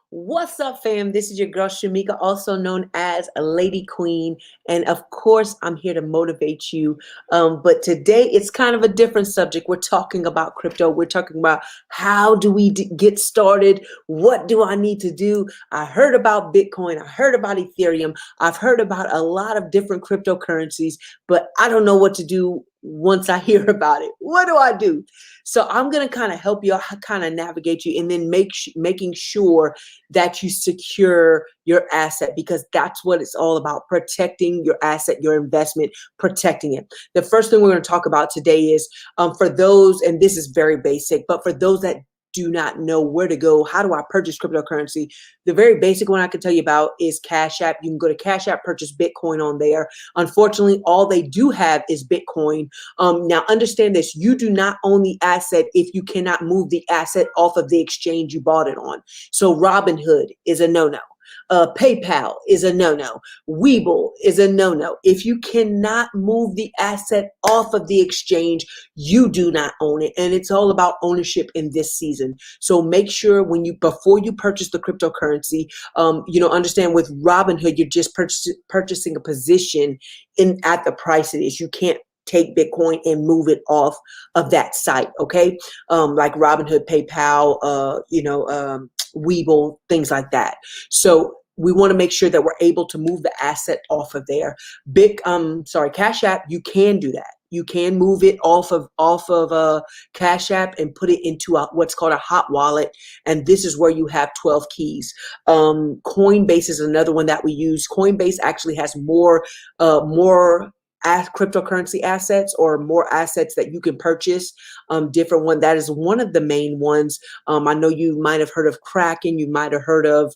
What's up, fam? This is your girl Shamika, also known as a Lady Queen, and of course, I'm here to motivate you. But today, it's kind of a different subject. We're talking about crypto. We're talking about how do we get started? What do I need to do? I heard about Bitcoin. I heard about Ethereum. I've heard about a lot of different cryptocurrencies, but I don't know what to do once I hear about it. What do I do? So I'm gonna kind of help you, kind of navigate you, and then making sure that you secure your asset, because that's what it's all about: protecting your asset, your investment, protecting it. The first thing we're going to talk about today is for those, and this is very basic, but for those that do not know where to go, how do I purchase cryptocurrency? The very basic one I can tell you about is Cash App. You can go to Cash App, purchase Bitcoin on there. Unfortunately, all they do have is Bitcoin. Now, understand this: you do not own the asset if you cannot move the asset off of the exchange you bought it on. So Robinhood is a no-no. PayPal is a no-no. Webull is a no-no. If you cannot move the asset off of the exchange, you do not own it. And it's all about ownership in this season. So make sure before you purchase the cryptocurrency, understand with Robinhood, you're just purchasing a position at the price it is. You can't take Bitcoin and move it off of that site, okay? Like Robinhood, PayPal, Webull, things like that. So we want to make sure that we're able to move the asset off of there. Cash App, you can do that. You can move it off of Cash App and put it into what's called a hot wallet, and this is where you have 12 keys. Coinbase is another one that we use. Coinbase actually has more cryptocurrency assets, or more assets that you can purchase. Different one. That is one of the main ones. I know you might have heard of Kraken. You might have heard of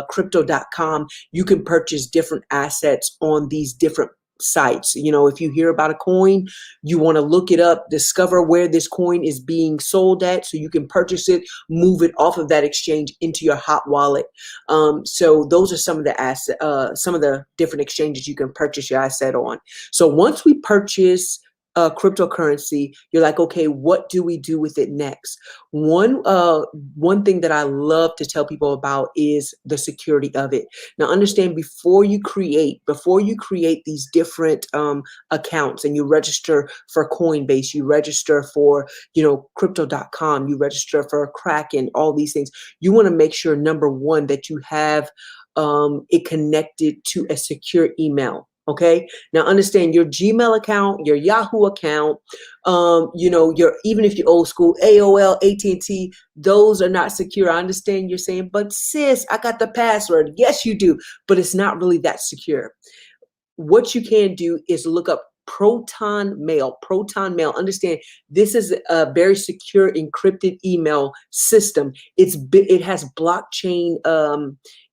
crypto.com. You can purchase different assets on these different sites. If you hear about a coin, you want to look it up, discover where this coin is being sold at, so you can purchase it, move it off of that exchange into your hot wallet. So those are some of the different exchanges you can purchase your asset on. So once we purchase cryptocurrency, you're like, okay, what do we do with it next? One thing that I love to tell people about is the security of it. Now, understand, before you create these different accounts, and you register for Coinbase, you register for crypto.com, you register for Kraken, all these things, you want to make sure, number one, that you have it connected to a secure email. Okay. Now, understand, your Gmail account, your Yahoo account, even if you're old school, AOL, AT&T, those are not secure. I understand you're saying, but sis, I got the password. Yes, you do, but it's not really that secure. What you can do is look up Proton Mail. Proton Mail. Understand, this is a very secure encrypted email system. It has blockchain.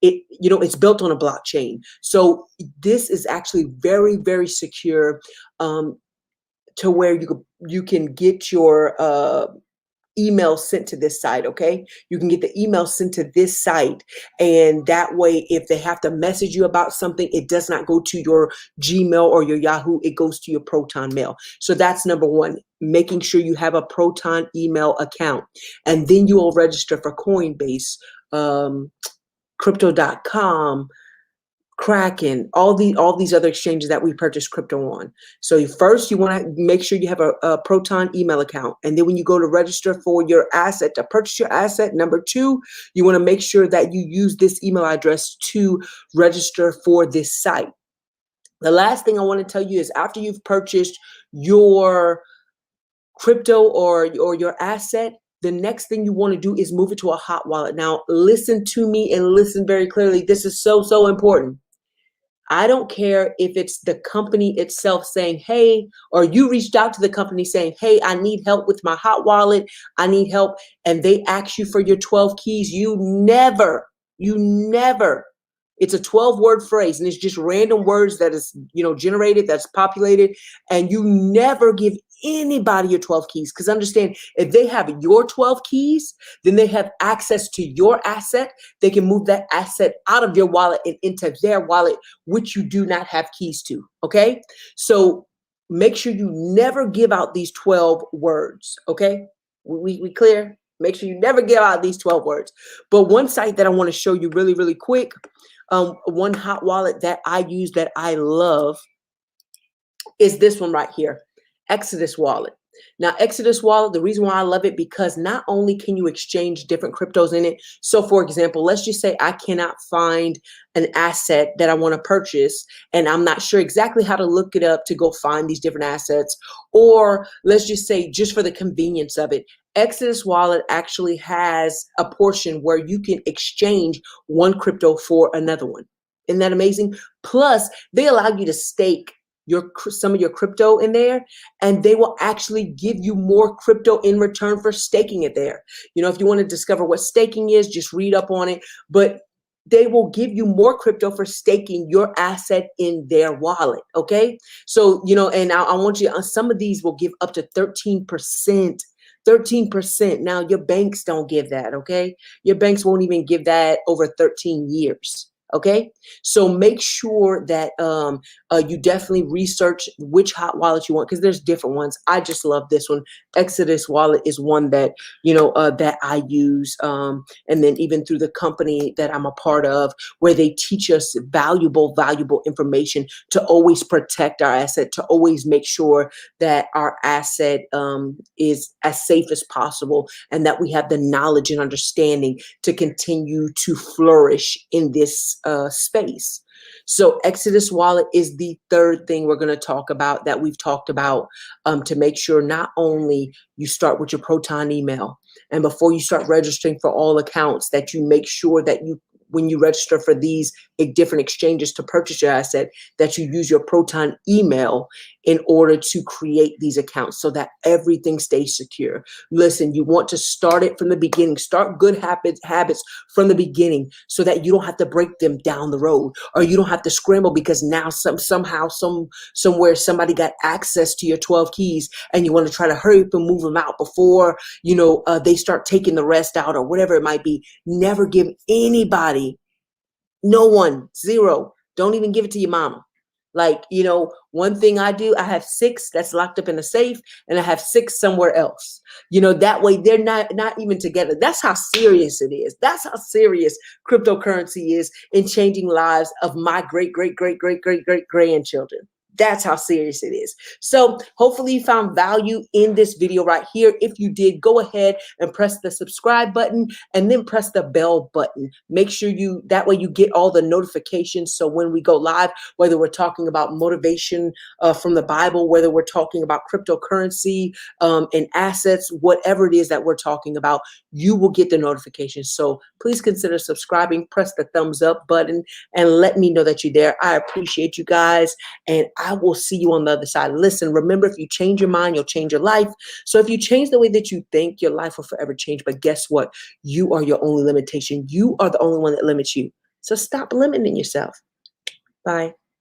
It's built on a blockchain. So this is actually very, very secure, to where you can get your email sent to this site. Okay, you can get the email sent to this site, and that way, if they have to message you about something, it does not go to your Gmail or your Yahoo, it goes to your Proton Mail. So that's number one, making sure you have a Proton email account, and then you will register for Coinbase, crypto.com, Kraken, all these other exchanges that we purchase crypto on. So first, you want to make sure you have a Proton email account. And then when you go to register for your asset, to purchase your asset, number two, you want to make sure that you use this email address to register for this site. The last thing I want to tell you is, after you've purchased your crypto or your asset, the next thing you want to do is move it to a hot wallet. Now, listen to me and listen very clearly. This is so, so important. I don't care if it's the company itself saying, hey, or you reached out to the company saying, hey, I need help with my hot wallet. I need help. And they ask you for your 12 keys. You never, it's a 12-word phrase, and it's just random words that is, generated, that's populated. And you never give anybody your 12 keys, because understand, if they have your 12 keys, then they have access to your asset. They can move that asset out of your wallet and into their wallet, which you do not have keys to. Okay. So make sure you never give out these 12 words. Okay. We clear? Make sure you never give out these 12 words. But one site that I want to show you really, really quick, one hot wallet that I use that I love is this one right here, Exodus Wallet. Now, Exodus Wallet, the reason why I love it, because not only can you exchange different cryptos in it. So for example, let's just say I cannot find an asset that I want to purchase, and I'm not sure exactly how to look it up to go find these different assets. Or let's just say, just for the convenience of it, Exodus Wallet actually has a portion where you can exchange one crypto for another one. Isn't that amazing? Plus, they allow you to stake some of your crypto in there, and they will actually give you more crypto in return for staking it there. You know, if you want to discover what staking is, just read up on it, but they will give you more crypto for staking your asset in their wallet. Okay. So, you know, and I want you, some of these will give up to 13%. 13%. Now your banks don't give that. Okay. Your banks won't even give that over 13 years. Okay, so make sure that you definitely research which hot wallet you want, because there's different ones. I just love this one. Exodus Wallet is one that, you know, that I use, and then even through the company that I'm a part of, where they teach us valuable information to always protect our asset, to always make sure that our asset is as safe as possible, and that we have the knowledge and understanding to continue to flourish in this space. So Exodus Wallet is the third thing we're going to talk about, that we've talked about, to make sure not only you start with your Proton email, and before you start registering for all accounts, that you make sure that you, when you register for these different exchanges to purchase your asset, that you use your Proton email in order to create these accounts so that everything stays secure. Listen, you want to start it from the beginning. Start good habits from the beginning, so that you don't have to break them down the road, or you don't have to scramble because now somewhere somebody got access to your 12 keys, and you want to try to hurry up and move them out before, you know, they start taking the rest out, or whatever it might be. Never give anybody, no one, zero. Don't even give it to your mama. Like, you know, one thing I do, I have 6 that's locked up in a safe, and I have 6 somewhere else. You know, that way they're not even together. That's how serious it is. That's how serious cryptocurrency is in changing lives of my great grandchildren. That's how serious it is. So hopefully you found value in this video right here. If you did, go ahead and press the subscribe button, and then press the bell button. Make sure that way you get all the notifications. So when we go live, whether we're talking about motivation from the Bible, whether we're talking about cryptocurrency and assets, whatever it is that we're talking about, you will get the notifications. So please consider subscribing, press the thumbs up button, and let me know that you're there. I appreciate you guys, and I will see you on the other side. Listen, remember, if you change your mind, you'll change your life. So if you change the way that you think, your life will forever change. But guess what? You are your only limitation. You are the only one that limits you. So stop limiting yourself. Bye.